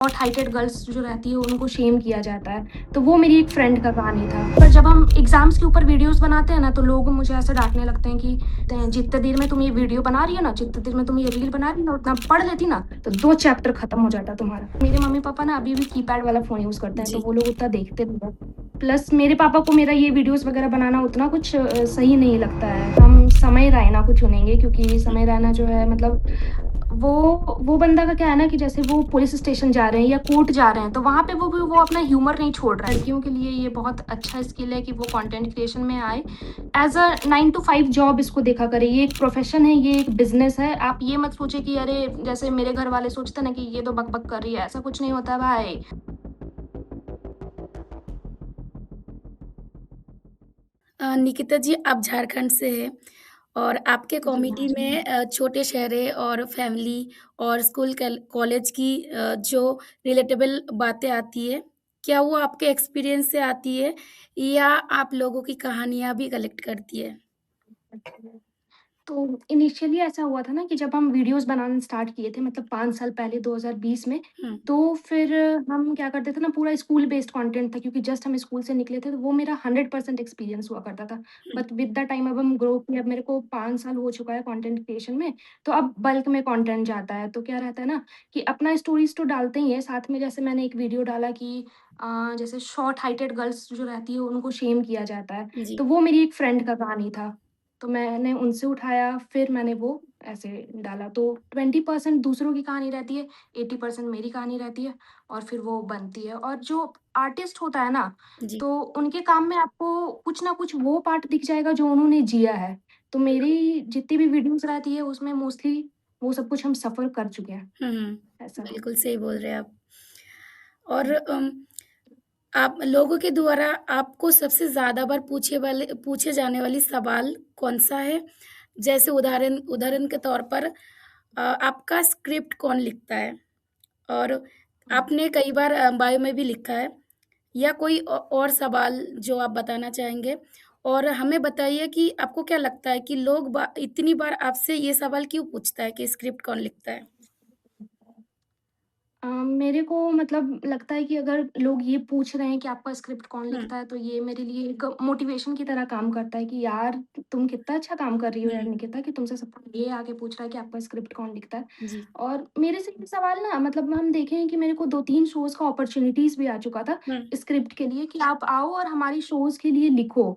Short heighted girls जो रहती है उनको शेम किया जाता है। तो वो मेरी एक फ्रेंड का कहानी था। पर जब हम एग्ज़ाम्स के ऊपर वीडियोज़ बनाते हैं ना, तो लोग मुझे ऐसे डाँटने लगते हैं कि जितने देर में तुम ये वीडियो बना रही हो ना, जितनी देर में तुम ये रील बना रही हो ना, उतना पढ़ लेती ना, तो 2 चैप्टर खत्म हो जाता तुम्हारा। मेरे मम्मी-पापा ना अभी भी कीपैड वाला फ़ोन यूज़ करते हैं, तो जी, वो लोग उतना देखते नहीं हैं। प्लस मेरे पापा को मेरा ये वीडियोज़ वगैरह बनाना उतना कुछ सही नहीं लगता है। हम समय रैना को चुनेंगे, क्योंकि समय रैना जो है मतलब वो वो बंदा का क्या है ना कि जैसे वो पुलिस स्टेशन जा रहे हैं या कोर्ट जा रहे हैं, तो वहाँ पे वो अपना ह्यूमर नहीं छोड़ रहा है। लड़कियों के लिए ये बहुत अच्छा स्किल है कि वो कंटेंट क्रिएशन में आए। एज़ अ 9 टू 5 जॉब इसको देखा करें। ये एक प्रोफ़ेशन है, ये एक बिज़नेस है। आप ये मत सोचिए कि अरे जैसे मेरे घर वाले सोचते हैं ना कि ये तो बक-बक कर रही है, ऐसा कुछ नहीं होता है भाई। निकिता जी आप झारखंड से हैं और आपके जी कॉमेडी हाँ। में छोटे चेहरे और फैमिली और स्कूल कॉलेज की जो रिलेटेबल बातें आती है, क्या वो आपके एक्सपीरियंस से आती है या आप लोगों की कहानियाँ भी कलेक्ट करती है? तो इनिशियली ऐसा हुआ था ना कि जब हम वीडियोज़ बनाना स्टार्ट किए थे, मतलब 5 साल पहले 2020 में, हुँ, तो फिर हम क्या करते थे ना, पूरा स्कूल बेस्ड कंटेंट था, क्योंकि जस्ट हम स्कूल से निकले थे, तो वो मेरा 100% एक्सपीरियंस हुआ करता था। हुँ, बट विद द टाइम अब हम ग्रो किए, अब मेरे को 5 साल हो चुका है कंटेंट क्रिएशन में, तो अब बल्क में कंटेंट जाता है। तो क्या रहता है ना कि अपना स्टोरीज़ तो डालते ही हैं, साथ में जैसे मैंने एक वीडियो डाला कि जैसे शॉर्ट हाइटेड गर्ल्स जो रहती है उनको शेम किया जाता है। जी, तो वो मेरी एक फ्रेंड का कहानी था। तो मैंने उनसे उठाया, फिर मैंने वो ऐसे डाला। तो 20% दूसरों की कहानी रहती है, 80% मेरी कहानी रहती है, और फिर वो बनती है। और जो आर्टिस्ट होता है ना, जी। तो उनके काम में आपको कुछ ना कुछ वो पार्ट दिख जाएगा जो उन्होंने जिया है। तो मेरी जितनी भी वीडियोज़ रहती है उसमें मोस्टली वो सब कुछ हम सफ़र कर चुके हैं, हुँ, हुँ, ऐसा। बिल्कुल सही बोल रहे हैं आप। और आप लोगों के द्वारा आपको सबसे ज़्यादा बार पूछे जाने वाली सवाल कौन-सा है? जैसे उदाहरण उदाहरण के तौर पर आपका स्क्रिप्ट कौन लिखता है? और हुँ। आपने कई बार बायो में भी लिखा है या कोई और सवाल जो आप बताना चाहेंगे? और हमें बताइए कि आपको क्या लगता है कि लोग इतनी बार आपसे ये सवाल क्यों पूछता है कि स्क्रिप्ट कौन लिखता है? मेरे को मतलब लगता है कि अगर लोग ये पूछ रहे हैं कि आपका स्क्रिप्ट कौन हुँ, लिखता है, तो ये मेरे लिए एक मोटिवेशन की तरह काम करता है कि यार तुम कितना अच्छा काम कर रही हो यार हुँ, निकिता, कि तुमसे सब ये आके पूछ रहा है कि आपका स्क्रिप्ट कौन लिखता है। जी, और मेरे से ये सवाल ना, मतलब हम देखें कि मेरे को 2-3 शोज़ का अपॉर्च्युनिटीज़ भी आ चुका था हुँ, स्क्रिप्ट के लिए, कि आप आओ और हमारी शोज़ के लिए लिखो।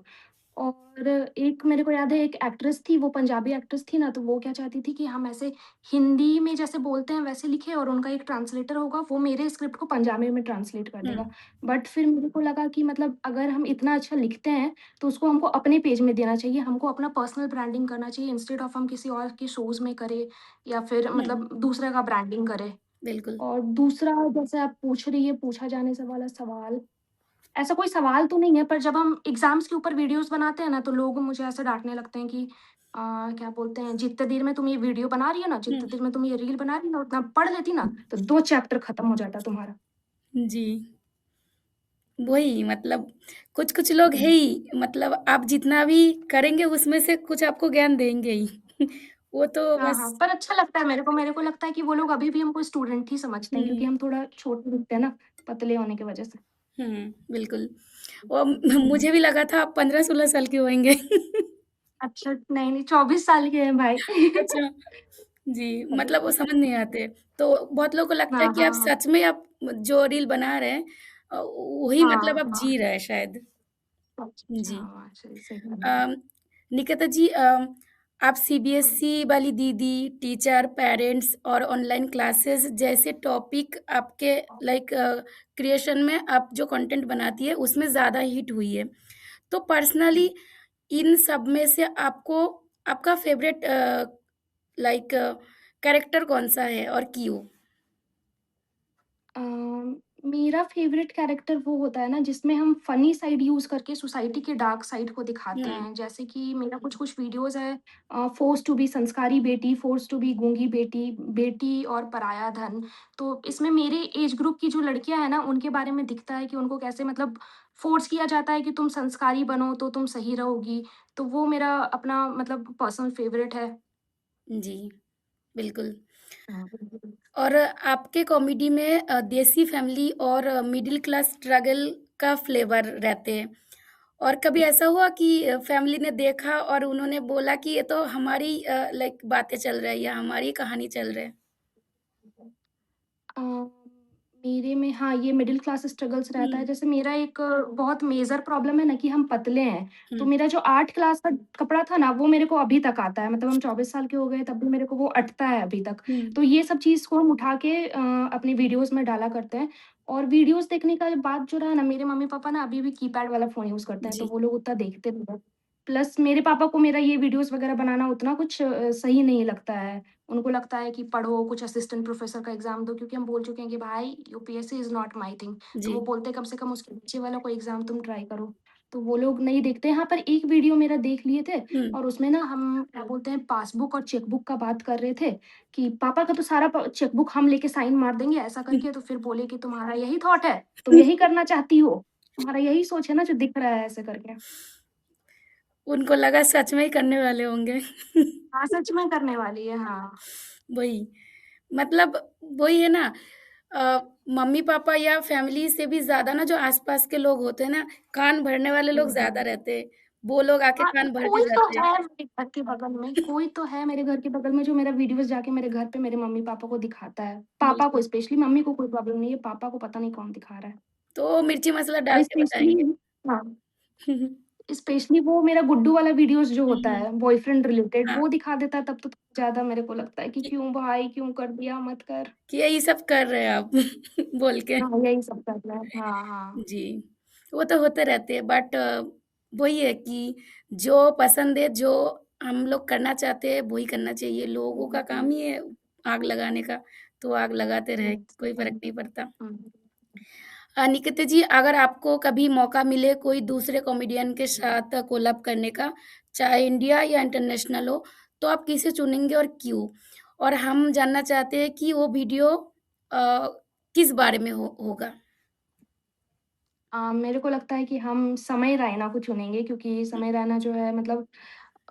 और एक मेरे को याद है, एक एक्ट्रेस थी, वो पंजाबी एक्ट्रेस थी ना, तो वो क्या चाहती थी कि हम ऐसे हिंदी में जैसे बोलते हैं वैसे लिखें, और उनका एक ट्रांसलेटर होगा, वो मेरे स्क्रिप्ट को पंजाबी में ट्रांसलेट कर हुँ, देगा। बट फिर मेरे को लगा कि मतलब अगर हम इतना अच्छा लिखते हैं, तो उसको हमको अपने पेज में देना चाहिए, हमको अपना पर्सनल ब्रांडिंग करना चाहिए, इंस्टेड ऑफ हम किसी और के शोज़ में करें या फिर हुँ, मतलब दूसरे का ब्रांडिंग करें। बिल्कुल। और दूसरा, जैसे आप पूछ रही है पूछा जाने से वाला सवाल, ऐसा कोई सवाल तो नहीं है, पर जब हम एग्ज़ाम्स के ऊपर वीडियोज़ बनाते हैं ना, तो लोग मुझे ऐसे डाँटने लगते हैं कि क्या बोलते हैं, जितने देर में तुम ये वीडियो बना रही हो ना, हुँ, जितनी देर में तुम ये रील बना रही हो ना, उतना पढ़ लेती ना, तो 2 चैप्टर खत्म हो जाता तुम्हारा। जी। वही मतलब कुछ-कुछ लोग हैं हुँ। ही मतलब आप जितना भी करेंगे उसमें से कुछ आपको ज्ञान देंगे ही। वो तो हाँ, हाँ, बस पर अच्छा लगता है मेरे को लगता है कि वो लोग अभी भी हमको स्टूडेंट ही समझते हैं, क्योंकि हुँ, हम थोड़ा छोटे दिखते हैं ना, पतले होने की वज़ह से। हुँ, बिल्कुल। और हुँ। मुझे भी लगा था आप 15-16 साल के होंगे। अच्छा, नहीं, नहीं, 24 साल के हैं भाई। अच्छा, जी, मतलब वो समझ नहीं आते। तो बहुत लोगों को लगता है हाँ, कि आप हाँ, हाँ। सच में आप जो रील बना रहे हैं वही मतलब हाँ, आप हाँ। जी रहे हैं शायद। अच्छा, जी। हाँ, सही सही बात है। अम, निकिता जी आप सीबीएसई वाली दीदी, टीचर, पेरेंट्स और ऑनलाइन क्लासेस जैसे टॉपिक आपके लाइक क्रिएशन में आप जो कंटेंट बनाती है उसमें ज़्यादा हिट हुई है। तो पर्सनली इन सब में से आपको आपका फ़ेवरेट लाइक कैरेक्टर कौन-सा है और क्यों? मेरा फ़ेवरेट कैरेक्टर वो होता है ना जिसमें हम फ़नी साइड यूज़ करके सोसाइटी के डार्क साइड को दिखाते हुँ, हैं। जैसे कि मेरा कुछ-कुछ वीडियोज़ है, फोर्स्ड टू बी संस्कारी बेटी, फोर्स्ड टू बी गूंगी बेटी, बेटी और पराया धन। तो इसमें मेरे एज ग्रुप की जो लड़कियाँ हैं ना, उनके बारे में दिखता है कि उनको कैसे मतलब फ़ोर्स किया जाता है कि तुम संस्कारी बनो तो तुम सही रहोगी। तो वो मेरा अपना मतलब पर्सनल फ़ेवरेट है। जी, बिल्कुल। हाँ, बिल्कुल। और आपके कॉमेडी में देसी फैमिली और मिडिल क्लास स्ट्रगल का फ्लेवर रहते हैं। और कभी ऐसा हुआ कि फैमिली ने देखा और उन्होंने बोला कि ये तो हमारी लाइक बातें चल रहा है या हमारी कहानी चल रहा है? अ, मेरे में हाँ, ये मिडल क्लास स्ट्रगल्स रहता है। हुँ, जैसे मेरा एक बहुत मेजर प्रॉब्लम है ना कि हम पतले हैं। तो हुँ, मेरा जो 8 क्लास का कपड़ा था ना, वो मेरे को अभी तक आता है। मतलब हम 24 साल के हो गए तब भी मेरे को वो अटता है अभी तक। हुँ, तो ये सब चीज़ को हम उठा के अपनी वीडियोज़ में डाला करते हैं। और वीडियोज़ देखने का बात जो रहा ना, मेरे मम्मी-पापा ना अभी भी कीपैड वाला फ़ोन यूज़ करते हैं, तो जी, वो लोग उतना देखते नहीं हैं। प्लस मेरे पापा को मेरा ये वीडियोज़ वगैरह बनाना उतना कुछ सही नहीं लगता है। उनको लगता है कि पढ़ो, कुछ असिस्टेंट प्रोफ़ेसर का एग्ज़ाम दो, क्योंकि हम बोल चुके हैं कि भाई UPSC is not my thing. तो जी, वो बोलते हैं कम से कम उसके नीचे वाला कोई एग्ज़ाम तुम ट्राई करो। तो वो लोग नहीं देखते हैं। हाँ, पर एक वीडियो मेरा देख लिए थे हुँ, और उसमें ना हम क्या बोलते हैं पासबुक और चेकबुक का बात कर रहे थे कि पापा का तो सारा चेकबुक हम लेके साइन मार देंगे ऐसा करके, तो फिर बोले कि तुम्हारा यही थॉट है? तुम यही करना चाहती हो? तुम्हारा यही सोच है ना जो दिख रहा है ऐसे करके। उनको लगा सच में ही करने वाले होंगे। हाँ, सच में करने वाली है, हाँ। वही, मतलब वही है ना मम्मी-पापा या फैमिली से भी ज़्यादा ना जो आस-पास के लोग होते हैं ना, कान भरने वाले लोग हुँ, ज़्यादा हुँ। रहते हैं। वो लोग आके हाँ, कान भर के कोई तो जाते हैं। है मेरे घर के बगल में, कोई तो है मेरे घर के बगल में जो मेरा वीडियोज़ जाके मेरे घर पे मेरे मम्मी-पापा को दिखाता है। पापा को बिल्कुल, स्पेशली, मम्मी को कोई प्रॉब्लम नहीं है, पापा को पता नहीं कौन दिखा रहा है। तो मिर्ची मसाला डाल और के स्पेशली बताएँगे। हाँ, स्पेशली वो मेरा गुड्डू वाला वीडियोज़ जो हुँ, होता हुँ। है बॉयफ्रेंड रिलेटेड, हाँ, वो दिखा देता है तब तो ज़्यादा मेरे को लगता है कि कि क्यों भाई, क्यों कर दिया, मत कर। कि यही सब कर रहे हैं आप बोल के। हाँ, यही सब कर रहा है। हाँ, हाँ। जी, वो तो होते रहते हैं बट वही है कि जो पसंद है, जो हम लोग करना चाहते हैं, वही करना चाहिए। लोगों का हुँ, काम हुँ, ही है आग लगाने का, तो आग लगाते रहे, हुँ, कोई फ़र्क हुँ, नहीं पड़ता। हुँ। निकिता जी, अगर आपको कभी मौका मिले कोई दूसरे कॉमेडियन के साथ कोलैब करने का, चाहे इंडिया या इंटरनेशनल हो, तो आप किसे चुनेंगे और क्यों? और हम जानना चाहते हैं कि वो वीडियो अ, किस बारे में होगा? मेरे को लगता है कि हम समय रैना को चुनेंगे, क्योंकि समय रैना जो है मतलब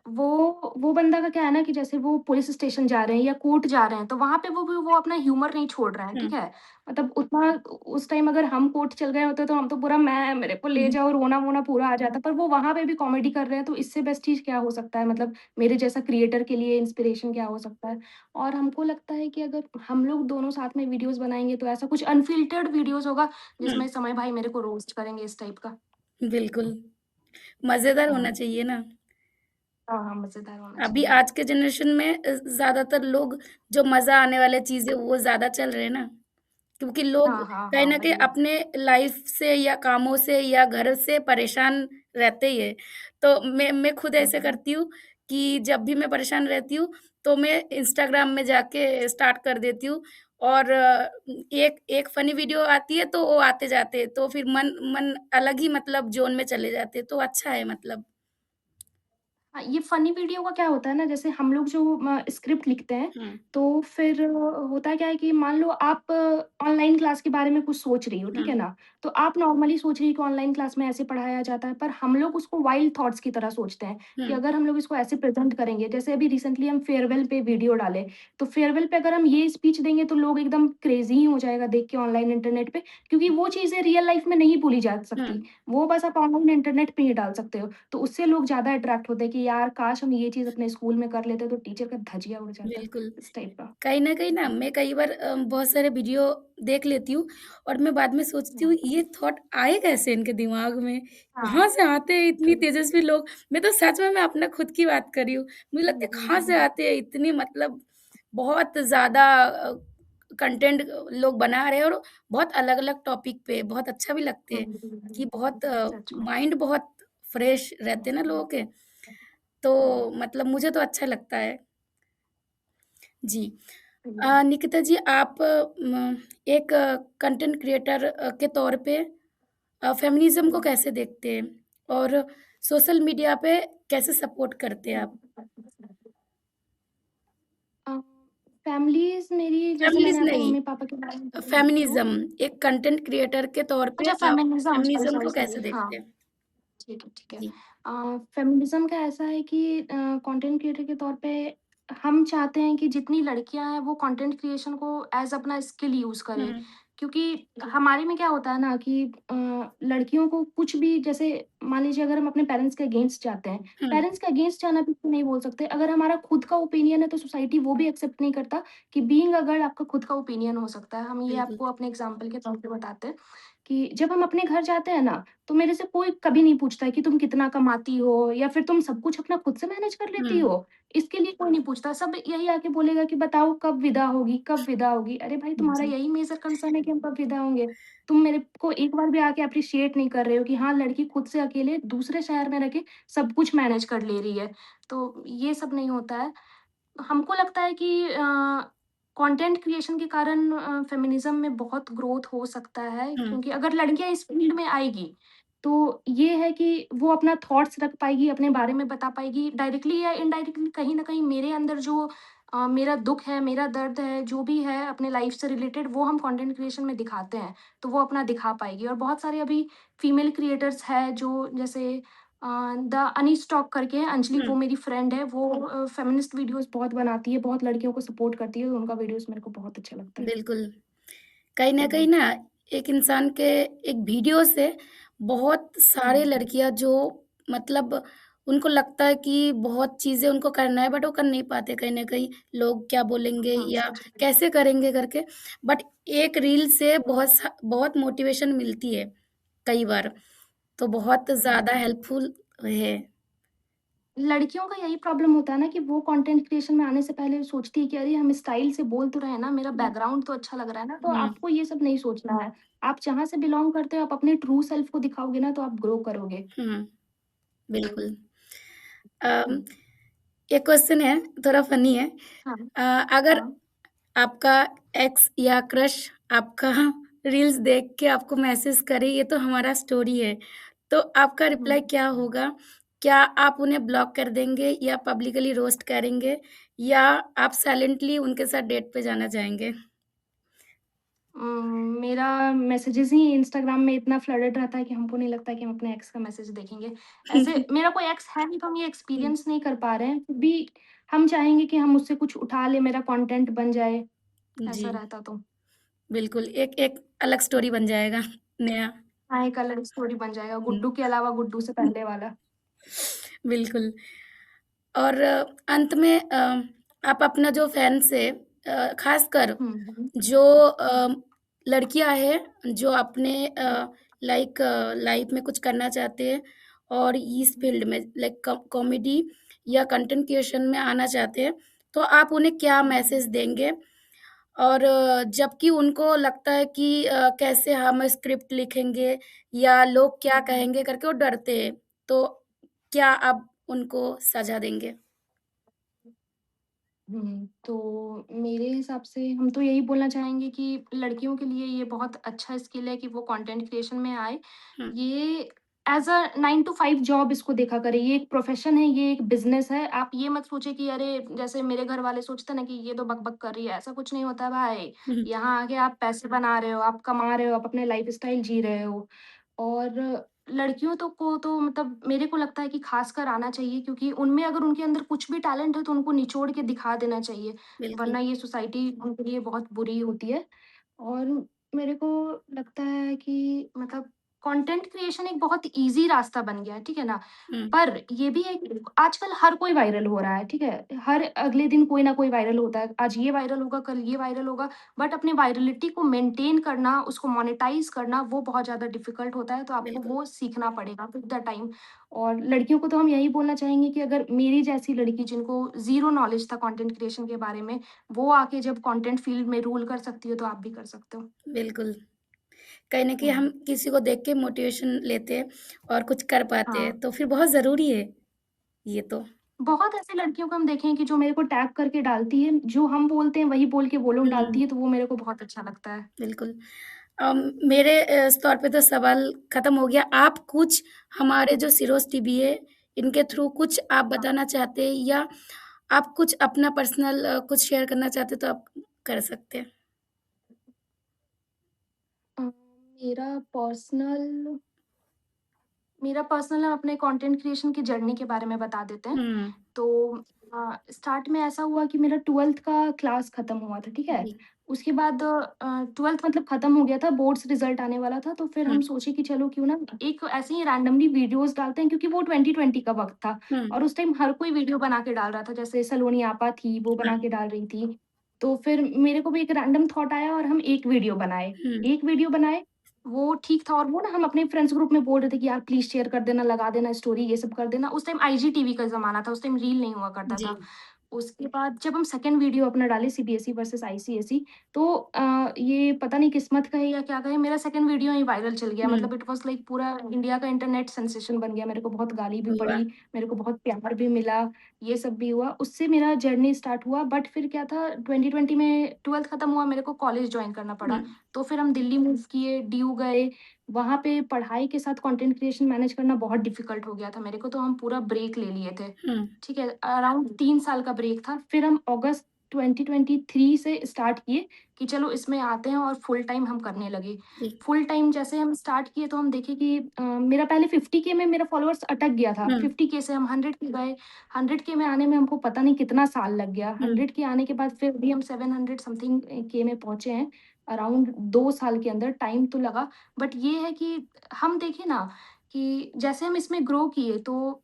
वो बंदा का क्या है ना कि जैसे वो पुलिस स्टेशन जा रहे हैं या कोर्ट जा रहे हैं, तो वहाँ पे वो अपना ह्यूमर नहीं छोड़ रहा है, हुँ, ठीक है? मतलब उतना उस टाइम अगर हम कोर्ट चल गए होते तो हम तो पूरा मैं मेरे को ले हुँ, जाओ, रोना-वोना पूरा आ जाता। पर वो वहाँ पे भी कॉमेडी कर रहे हैं, तो इससे बेस्ट चीज़ क्या हो सकता है? मतलब मेरे जैसा क्रिएटर के लिए इंस्पिरेशन क्या हो सकता है? और हमको लगता है कि अगर हम लोग दोनों साथ में वीडियोज़ बनाएँगे तो ऐसा कुछ अनफ़िल्टर्ड वीडियोज़ होगा हुँ, जिसमें समय भाई मेरे को रोस्ट करेंगे, इस टाइप का। बिल्कुल, मज़ेदार होना हाँ। चाहिए ना। हाँ, हाँ, मज़ेदार होना अभी चाहिए। आज के जनरेशन में ज़्यादातर लोग जो मज़ा आने वाली चीज़ें वो ज़्यादा चल रहे हैं ना, क्योंकि लोग हाँ, हाँ, कहीं हाँ, न कहीं वही। अपने लाइफ़ से या कामों से या घर से परेशान रहते ही हैं। तो मैं खुद हुँ, ऐसे हुँ। करती हूँ कि जब भी मैं परेशान रहती हूँ, तो मैं इंस्टाग्राम में जाके स्टार्ट कर देती हूँ और एक एक फ़नी वीडियो आती है तो वो आते-जाते हैं, तो फिर मन मन अलग ही मतलब ज़ोन में चले जाते हैं, तो अच्छा है मतलब। हाँ, ये फ़नी वीडियो का क्या होता है ना, जैसे हम लोग जो स्क्रिप्ट लिखते हैं, हुँ, तो फिर होता क्या है कि मान लो आप ऑनलाइन क्लास के बारे में कुछ सोच रही हो, ठीक हुँ, है ना? तो आप नॉर्मली सोच रही हो कि ऑनलाइन क्लास में ऐसे पढ़ाया जाता है, पर हम लोग उसको वाइल्ड थॉट्स की तरह सोचते हैं कि हुँ, अगर हम लोग इसको ऐसे प्रेज़ेंट करेंगे, जैसे अभी रिसेंटली हम फेयरवेल पे वीडियो डाले, तो फेयरवेल पे अगर हम ये स्पीच देंगे, तो लोग एकदम क्रेज़ी ही हो जाएगा देख के ऑनलाइन इंटरनेट पे, क्योंकि वो चीज़ें रियल लाइफ़ में नहीं बोली जा हुँ, सकती। वो बस आप ऑनलाइन इंटरनेट पे ही डाल सकते हो। तो उससे लोग ज़्यादा अट्रैक्ट होते हैं कि यार काश हम ये चीज़ अपने स्कूल में कर लेते तो टीचर का धजिया उड़ जाता, बिल्कुल। इस टाइप का। कहीं न कहीं ना मैं कई बार बहुत सारे वीडियो देख लेती हूँ और मैं बाद में सोचती हूँ हाँ, ये थॉट आए कैसे इनके दिमाग में? कहाँ हाँ। से आते हैं इतनी तेजस्वी लोग? मैं तो सच में मैं अपना खुद की बात कर रही हूँ। मुझे लगता हुँ, है हुँ, कहाँ से हुँ। आते हैं इतनी मतलब बहुत ज़्यादा कंटेंट लोग बना रहे हैं और बहुत अलग-अलग टॉपिक पे बहुत अच्छा भी लगते हुँ, हैं हुँ, कि हुँ। बहुत सच में। माइंड बहुत फ्रेश रहते हैं ना लोगों के। हुँ, तो मतलब मुझे तो अच्छा लगता है। जी। हुँ, निकिता जी आप एक कंटेंट क्रिएटर के तौर पे फेमिनिज़्म को हुँ। कैसे देखते हैं? और सोशल मीडिया पे कैसे सपोर्ट करते हैं आप? अ, फैमिलीज़ मेरी जैसे मैंने फेमिनिज़्म आपको नहीं, मम्मी-पापा के बारे में बताया तो फेमिनिज़्म एक कंटेंट क्रिएटर के तौर पे अच्छा आप फेमिनिज़्म, सॉरी, फेमिनिज़्म सॉरी, को सॉरी। कैसे हाँ। देखते हैं? ठीक है, ठीक है। जी। फेमिनिज़्म का ऐसा है कि कंटेंट क्रिएटर के तौर पे हम चाहते हैं कि जितनी लड़कियां हैं वो कंटेंट क्रिएशन को एज अपना स्किल यूज करें, हुँ, क्योंकि हमारे में क्या होता है ना कि लड़कियों को कुछ भी, जैसे मान लीजिए अगर हम अपने पेरेंट्स के अगेंस्ट जाते हैं, हुँ, पेरेंट्स के अगेंस्ट जाना भी तो नहीं बोल सकते, अगर हमारा खुद का ओपिनियन है तो सोसाइटी वो भी एक्सेप्ट नहीं करता कि बीइंग अ गर्ल आपका खुद का ओपिनियन हो सकता है। हम ये बिल्कुल। आपको अपने एग्जाम्पल के तौर पे बताते हैं कि जब हम अपने घर जाते हैं ना, तो मेरे से कोई कभी नहीं पूछता है कि तुम कितना कमाती हो या फिर तुम सब कुछ अपना खुद से मैनेज कर लेती हुँ, हो। इसके लिए कोई नहीं पूछता, सब यही आके बोलेगा कि बताओ कब विदा होगी, कब विदा होगी? अरे भाई, तुम्हारा जी, यही मेजर कंसर्न है कि हम कब विदा होंगे? तुम मेरे को एक बार भी आके एप्रिशिएट नहीं कर रहे हो कि हाँ, लड़की खुद से अकेले दूसरे शहर में रह के सब कुछ मैनेज कर ले रही है। तो ये सब नहीं होता है। हमको लगता है कि कंटेंट क्रिएशन के कारण फेमिनिज़्म में बहुत ग्रोथ हो सकता है, हुँ, क्योंकि अगर लड़कियाँ इस फील्ड में आएगी, तो ये है कि वो अपना थॉट्स रख पाएगी, अपने बारे में बता पाएगी, डायरेक्टली या इनडायरेक्टली कहीं न कहीं मेरे अंदर जो मेरा दुःख है, मेरा दर्द है, जो भी है अपने लाइफ़ से रिलेटेड, वो हम कंटेंट क्रिएशन में दिखाते हैं, तो वो अपना दिखा पाएगी। और बहुत सारे अभी फीमेल क्रिएटर्स हैं जो जैसे द अनी स्टॉक करके है, अंजलि, हुँ, वो मेरी फ्रेंड है, वो फेमिनिस्ट वीडियोज़ बहुत बनाती है, बहुत लड़कियों को सपोर्ट करती है, उनका वीडियोज़ मेरे को बहुत अच्छा लगता है। बिल्कुल। कहीं न हुँ, कहीं ना एक इंसान के एक वीडियो से बहुत सारे हुँ, लड़कियाँ जो मतलब उनको लगता है कि बहुत चीज़ें उनको करना है बट वो कर नहीं पाते कहीं न कहीं लोग क्या बोलेंगे हाँ, या सच में। कैसे करेंगे करके। बट एक रील से बहुत मोटिवेशन मिलती है कई बार, तो बहुत ज़्यादा हुँ। हेल्पफुल है। लड़कियों का यही प्रॉब्लम होता है ना कि वो कंटेंट क्रिएशन में आने से पहले सोचती है कि अरे हम स्टाइल से बोल तो रहे हैं ना, मेरा हुँ, बैकग्राउंड तो अच्छा लग रहा है ना, तो हुँ, आपको ये सब नहीं सोचना है। आप जहाँ से बिलॉन्ग करते हो, आप अपने ट्रू सेल्फ को दिखाओगे ना, तो आप ग्रो करोगे। हुँ, हुँ, बिल्कुल। अम, हुँ। एक क्वेश्चन है, थोड़ा फ़नी है। हाँ, अगर हाँ। आपका एक्स या क्रश आपका रील्स देख के आपको मैसेज करे ये तो हमारा स्टोरी है, तो आपका हुँ। रिप्लाई क्या होगा? क्या आप उन्हें ब्लॉक कर देंगे या पब्लिकली रोस्ट करेंगे या आप साइलेंटली उनके साथ डेट पे जाना चाहेंगे? मेरा मैसेजेस ही इंस्टाग्राम में इतना फ्लडेड रहता है कि हमको नहीं लगता कि हम अपने एक्स का मैसेज देखेंगे। ऐसे मेरा कोई एक्स है नहीं, तो हम ये हुँ, एक्सपीरियंस नहीं कर पा रहे हैं। फिर भी हम चाहेंगे कि हम उससे कुछ उठा लें, मेरा कंटेंट बन जाए, जी, ऐसा रहता तो। बिल्कुल, एक एक अलग स्टोरी बन जाएगा नया। हाँ, एक अलग स्टोरी बन जाएगा, हुँ, गुड्डू के अलावा गुड्डू से पहले वाला। बिल्कुल। और अंत में आप अपना जो फैन्स है ख़ासकर हुँ, हुँ। जो लड़कियाँ हैं जो अपने लाइक लाइफ़ में कुछ करना चाहते हैं और इस फ़ील्ड में लाइक कॉमेडी या कंटेंट क्रिएशन में आना चाहते हैं, तो आप उन्हें क्या मैसेज देंगे? और जबकि उनको लगता है कि कैसे हम स्क्रिप्ट लिखेंगे या लोग क्या कहेंगे करके वो डरते हैं, तो क्या आप उनको सज़ा देंगे? तो मेरे हिसाब से हम तो यही बोलना चाहेंगे कि लड़कियों के लिए ये बहुत अच्छा स्किल है कि वो कंटेंट क्रिएशन में आए। हुँ, ये एज़ अ 9 टू 5 जॉब इसको देखा करें, ये एक प्रोफ़ेशन है, ये एक बिज़नेस है। आप ये मत सोचिए कि अरे, जैसे मेरे घर वाले सोचते हैं ना कि ये तो बक-बक कर रही है, ऐसा कुछ नहीं होता है भाई। हुँ, यहाँ आके आप पैसे बना रहे हो, आप कमा रहे हो, आप अपने लाइफ़स्टाइल जी रहे हो। और लड़कियों तो को तो मतलब मेरे को लगता है कि ख़ासकर आना चाहिए, क्योंकि उनमें अगर उनके अंदर कुछ भी टैलेंट है तो उनको निचोड़ के दिखा देना चाहिए, बिल्कुल, वरना ये सोसाइटी उनके लिए बहुत बुरी होती है। और मेरे को लगता है कि मतलब कंटेंट क्रिएशन एक बहुत ईज़ी रास्ता बन गया है, ठीक है ना? हुँ, पर ये भी है कि आजकल हर कोई वायरल हो रहा है, ठीक है? हर अगले दिन कोई ना कोई वायरल होता है। आज ये वायरल होगा, कल ये वायरल होगा, बट अपनी वायरलिटी को मेंटेन करना, उसको मोनेटाइज़ करना, वो बहुत ज़्यादा डिफ़िकल्ट होता है, तो आपको बिल्कुल, वो सीखना पड़ेगा विद द टाइम। और लड़कियों को तो हम यही बोलना चाहेंगे कि अगर मेरी जैसी लड़की जिनको ज़ीरो नॉलेज था कंटेंट क्रिएशन के बारे में, वो आके जब कंटेंट फ़ील्ड में रूल कर सकती हो, तो आप भी कर सकते हो। बिल्कुल। कहीं न कहीं हुँ। हम किसी को देख के मोटिवेशन लेते हैं और कुछ कर पाते हाँ। हैं, तो फिर बहुत ज़रूरी है ये तो। बहुत ऐसी लड़कियों को हम देखे हैं कि जो मेरे को टैग करके डालती है, जो हम बोलते हैं वही बोल के वो लोग डालती हुँ, है, तो वो मेरे को बहुत अच्छा लगता है। बिल्कुल। मेरे इस तौर पे तो सवाल खत्म हो गया। आप कुछ हमारे जो सिरोस टीवी है, इनके थ्रू कुछ आप हाँ। बताना चाहते हैं या आप कुछ अपना पर्सनल कुछ शेयर करना चाहते हैं तो आप कर सकते हैं? मेरा पर्सनल मेरा पर्सनल हम अपने कंटेंट क्रिएशन की जर्नी के बारे में बता देते हैं। हुँ, तो स्टार्ट में ऐसा हुआ कि मेरा 12th का क्लास खत्म हुआ था, ठीक है? जी। उसके बाद 12th मतलब खत्म हो गया था, बोर्ड्स रिज़ल्ट आने वाला था, तो फिर हुँ, हम सोचे कि चलो क्यों ना एक ऐसे ही रैंडमली वीडियोज़ डालते हैं क्योंकि वो 2020 का वक़्त था हुँ, और उस टाइम हर कोई वीडियो बना के डाल रहा था, जैसे सलोनी आपा थी, वो हाँ, बना के डाल रही थी। तो फिर मेरे को भी एक रैंडम थॉट आया और हम एक वीडियो बनाए। हुँ, एक वीडियो बनाए, वो ठीक था और वो ना हम अपने फ्रेंड्स ग्रुप में बोल रहे थे कि यार प्लीज़ शेयर कर देना, लगा देना स्टोरी, ये सब कर देना। उस टाइम आईजीटीवी का ज़माना था, उस टाइम रील नहीं हुआ करता जी, था। उसके बाद जब हम सेकंड वीडियो अपना डाले सीबीएसई वर्सेस आईसीएसई, तो ये पता नहीं किस्मत कहे या क्या कहे, मेरा सेकंड वीडियो ही वायरल चल गया। हुँ, मतलब इट वाज़ लाइक पूरा इंडिया का इंटरनेट सेंसेशन बन गया। मेरे को बहुत गाली भी वाह! पड़ी, मेरे को बहुत प्यार भी मिला, ये सब भी हुआ। उससे मेरा जर्नी स्टार्ट हुआ, बट फिर क्या था 2020 में 12th खत्म हुआ, मेरे को कॉलेज जॉइन करना हुँ, पड़ा। तो फिर हम दिल्ली मूव किए, डीयू गए, वहाँ पे पढ़ाई के साथ कंटेंट क्रिएशन मैनेज करना बहुत डिफ़िकल्ट हो गया था मेरे को, तो हम पूरा ब्रेक ले लिए थे। हुँ, ठीक है, अराउंड 3 साल का ब्रेक था। फिर हम अगस्त 2023 से स्टार्ट किए कि चलो इसमें आते हैं और फुल टाइम हम करने लगे। जी, फुल टाइम जैसे हम स्टार्ट किए तो हम देखे कि मेरा पहले 50 के में मेरा फॉलोअर्स अटक गया था। हुँ, 50 के से हम 100 के गए, 100 के में आने में हमको पता नहीं कितना साल लग गया। हुँ, 100 के आने के बाद फिर अभी हम 700 समथिंग के में पहुँचे हैं। अराउंड 2 साल के अंदर टाइम तो लगा, बट ये है कि हम देखें ना कि जैसे हम इसमें ग्रो किए तो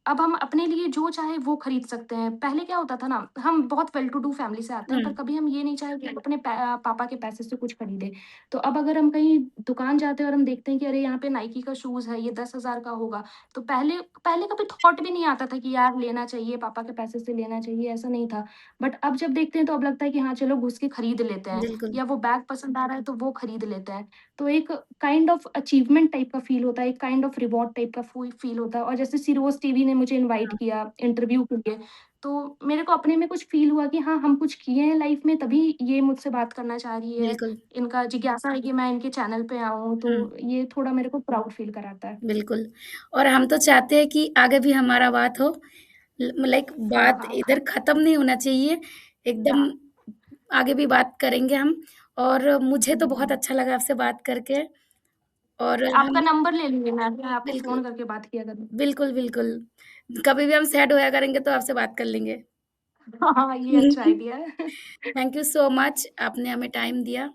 अब हम अपने लिए जो चाहे वो खरीद सकते हैं। पहले क्या होता था ना, हम बहुत वेल टू डू फैमिली से आते हैं, हुँ, पर कभी हम ये नहीं चाहे कि हम अपने पापा के पैसे से कुछ खरीदें। तो अब अगर हम कहीं दुकान जाते हैं और हम देखते हैं कि अरे यहाँ पे नाइकी का शूज़ है, ये 10,000 का होगा, तो पहले पहले कभी थॉट भी नहीं आता था कि यार लेना चाहिए, पापा के पैसे से लेना चाहिए, ऐसा नहीं था। बट अब जब देखते हैं तो अब लगता है कि हाँ, चलो घुस के खरीद लेते हैं, बिल्कुल, या वो बैग पसंद आ रहा है तो वो खरीद लेते हैं। तो एक काइंड ऑफ अचीवमेंट टाइप का फ़ील होता है, एक काइंड ऑफ रिवॉर्ड टाइप का फ़ील होता है। और जैसे सिरोस टीवी ने मुझे इनवाइट हाँ, किया इंटरव्यू के लिए, तो मेरे को अपने में कुछ फ़ील हुआ कि हाँ, हम कुछ किए हैं लाइफ़ में तभी ये मुझसे बात करना चाह रही है। बिल्कुल, इनका जिज्ञासा है कि मैं इनके चैनल पे आऊँ, हुँ, तो ये थोड़ा मेरे को प्राउड फ़ील कराता है। बिल्कुल और हम तो चाहते हैं कि आगे भी हमारा बात हो लाइक हाँ, बात हाँ। इधर खत्म नहीं होना चाहिए, एकदम आगे भी बात करेंगे हम और मुझे तो बहुत अच्छा लगा आपसे बात करके और आपका हम नंबर ले लूँगी मैं आपको बिल्कुल, फ़ोन करके बात किया करूँगी। बिल्कुल, बिल्कुल। कभी भी हम सैड होया करेंगे तो आपसे बात कर लेंगे। हाँ, हाँ, ये अच्छा आइडिया है। थैंक यू सो मच आपने हमें टाइम दिया।